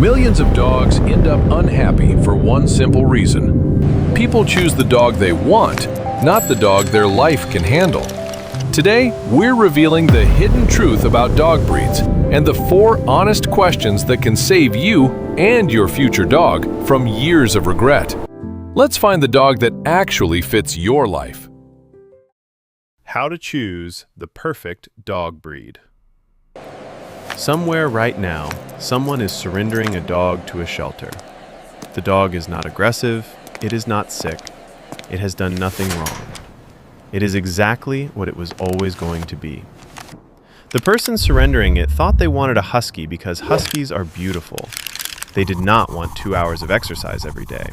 Millions of dogs end up unhappy for one simple reason. People choose the dog they want, not the dog their life can handle. Today, we're revealing the hidden truth about dog breeds and the 4 honest questions that can save you and your future dog from years of regret. Let's find the dog that actually fits your life. How to choose the perfect dog breed. Somewhere right now, someone is surrendering a dog to a shelter. The dog is not aggressive, it is not sick, it has done nothing wrong. It is exactly what it was always going to be. The person surrendering it thought they wanted a husky because huskies are beautiful. They did not want 2 hours of exercise every day.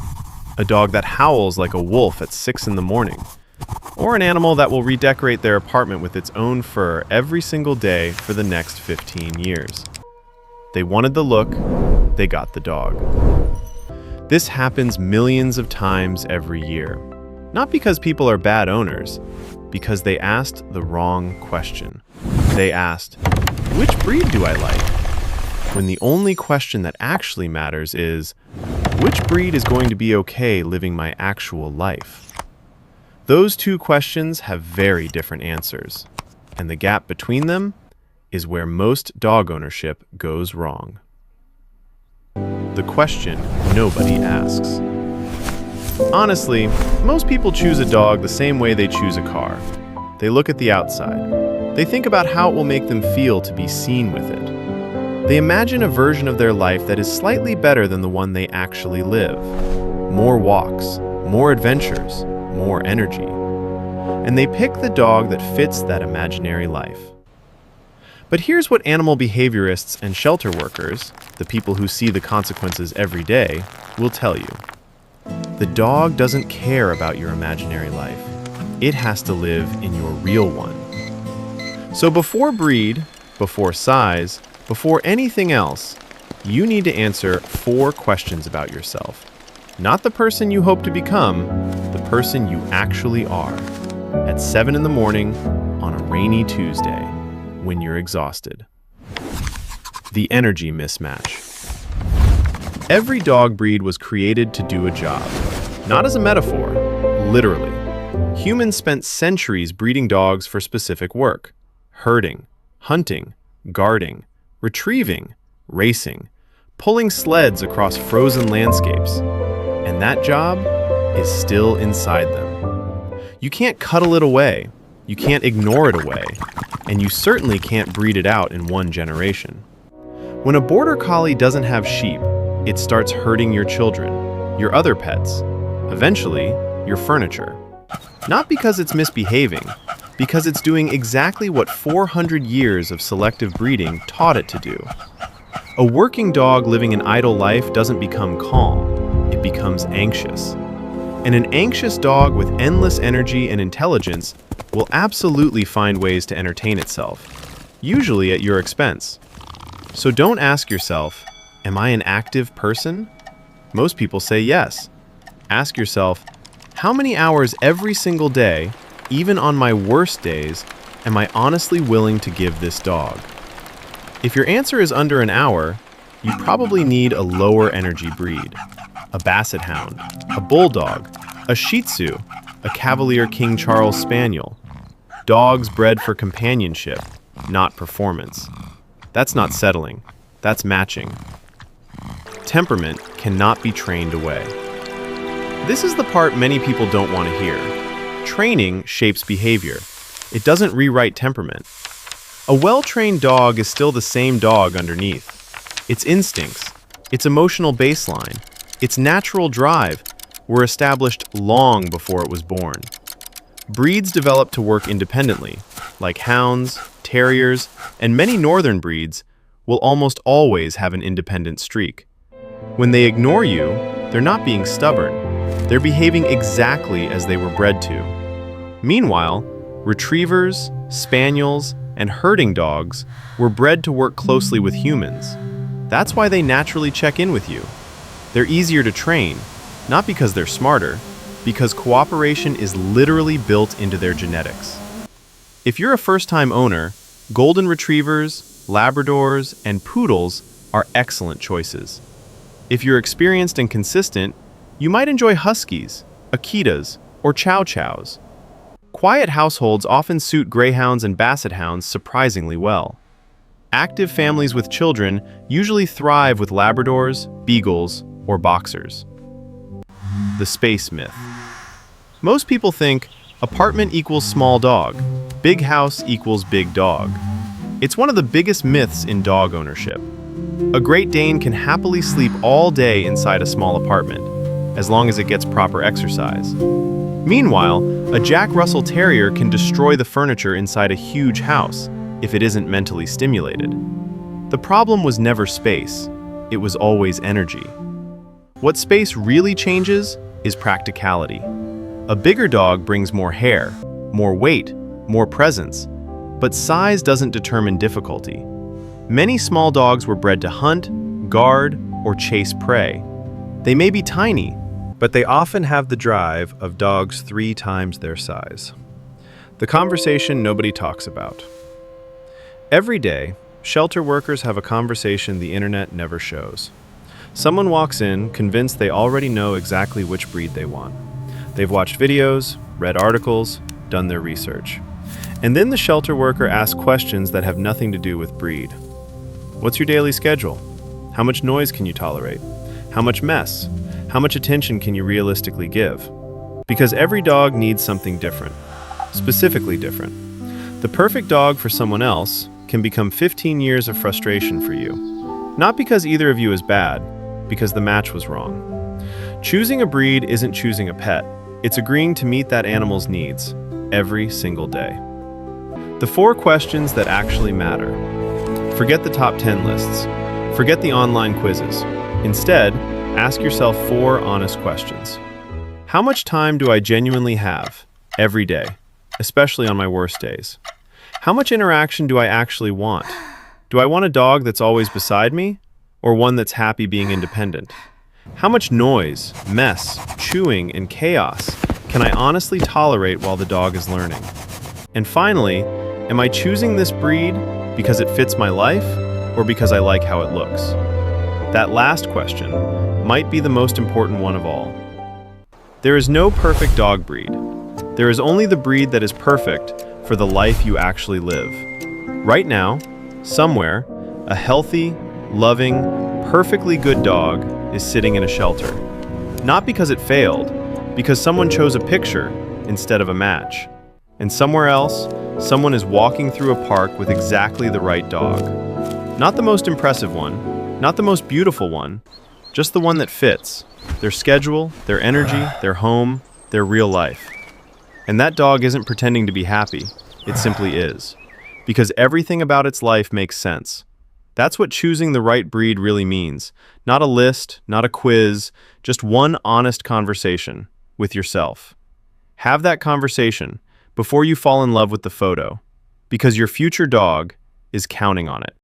A dog that howls like a wolf at 6 in the morning. Or an animal that will redecorate their apartment with its own fur every single day for the next 15 years. They wanted the look, they got the dog. This happens millions of times every year. Not because people are bad owners, because they asked the wrong question. They asked, which breed do I like? When the only question that actually matters is, which breed is going to be okay living my actual life? Those 2 questions have very different answers, and the gap between them is where most dog ownership goes wrong. The question nobody asks. Honestly, most people choose a dog the same way they choose a car. They look at the outside. They think about how it will make them feel to be seen with it. They imagine a version of their life that is slightly better than the one they actually live. More walks, more adventures, more energy. And they pick the dog that fits that imaginary life. But here's what animal behaviorists and shelter workers, the people who see the consequences every day, will tell you. The dog doesn't care about your imaginary life. It has to live in your real one. So before breed, before size, before anything else, you need to answer 4 questions about yourself. Not the person you hope to become, the person you actually are. At 7 in the morning on a rainy Tuesday, when you're exhausted. The energy mismatch. Every dog breed was created to do a job. Not as a metaphor, literally. Humans spent centuries breeding dogs for specific work. Herding, hunting, guarding, retrieving, racing, pulling sleds across frozen landscapes. And that job is still inside them. You can't cuddle it away, you can't ignore it away, and you certainly can't breed it out in 1 generation. When a border collie doesn't have sheep, it starts hurting your children, your other pets, eventually your furniture. Not because it's misbehaving, because it's doing exactly what 400 years of selective breeding taught it to do. A working dog living an idle life doesn't become calm, it becomes anxious. And an anxious dog with endless energy and intelligence will absolutely find ways to entertain itself, usually at your expense. So don't ask yourself, am I an active person? Most people say yes. Ask yourself, how many hours every single day, even on my worst days, am I honestly willing to give this dog? If your answer is under an hour, you probably need a lower energy breed. A Basset Hound, a Bulldog, a Shih Tzu, a Cavalier King Charles Spaniel. Dogs bred for companionship, not performance. That's not settling, that's matching. Temperament cannot be trained away. This is the part many people don't want to hear. Training shapes behavior. It doesn't rewrite temperament. A well-trained dog is still the same dog underneath. Its instincts, its emotional baseline, its natural drive were established long before it was born. Breeds develop to work independently, like hounds, terriers, and many northern breeds will almost always have an independent streak. When they ignore you, they're not being stubborn. They're behaving exactly as they were bred to. Meanwhile, retrievers, spaniels, and herding dogs were bred to work closely with humans. That's why they naturally check in with you. They're easier to train, not because they're smarter, because cooperation is literally built into their genetics. If you're a first-time owner, golden retrievers, Labradors, and poodles are excellent choices. If you're experienced and consistent, you might enjoy Huskies, Akitas, or Chow Chows. Quiet households often suit Greyhounds and Basset Hounds surprisingly well. Active families with children usually thrive with Labradors, Beagles, or Boxers. The space myth. Most people think apartment equals small dog, big house equals big dog. It's one of the biggest myths in dog ownership. A Great Dane can happily sleep all day inside a small apartment, as long as it gets proper exercise. Meanwhile, a Jack Russell Terrier can destroy the furniture inside a huge house if it isn't mentally stimulated. The problem was never space, it was always energy. What space really changes is practicality. A bigger dog brings more hair, more weight, more presence, but size doesn't determine difficulty. Many small dogs were bred to hunt, guard, or chase prey. They may be tiny, but they often have the drive of dogs 3 times their size. The conversation nobody talks about. Every day, shelter workers have a conversation the internet never shows. Someone walks in, convinced they already know exactly which breed they want. They've watched videos, read articles, done their research. And then the shelter worker asks questions that have nothing to do with breed. What's your daily schedule? How much noise can you tolerate? How much mess? How much attention can you realistically give? Because every dog needs something different, specifically different. The perfect dog for someone else can become 15 years of frustration for you. Not because either of you is bad, because the match was wrong. Choosing a breed isn't choosing a pet. It's agreeing to meet that animal's needs every single day. The 4 questions that actually matter. Forget the top 10 lists. Forget the online quizzes. Instead, ask yourself 4 honest questions. How much time do I genuinely have every day, especially on my worst days? How much interaction do I actually want? Do I want a dog that's always beside me, or one that's happy being independent? How much noise, mess, chewing, and chaos can I honestly tolerate while the dog is learning? And finally, am I choosing this breed because it fits my life, or because I like how it looks? That last question might be the most important one of all. There is no perfect dog breed. There is only the breed that is perfect for the life you actually live. Right now, somewhere, a healthy, loving, perfectly good dog is sitting in a shelter. Not because it failed, because someone chose a picture instead of a match. And somewhere else, someone is walking through a park with exactly the right dog. Not the most impressive one, not the most beautiful one, just the one that fits. Their schedule, their energy, their home, their real life. And that dog isn't pretending to be happy, it simply is. Because everything about its life makes sense. That's what choosing the right breed really means. Not a list, not a quiz, just one honest conversation with yourself. Have that conversation before you fall in love with the photo, because your future dog is counting on it.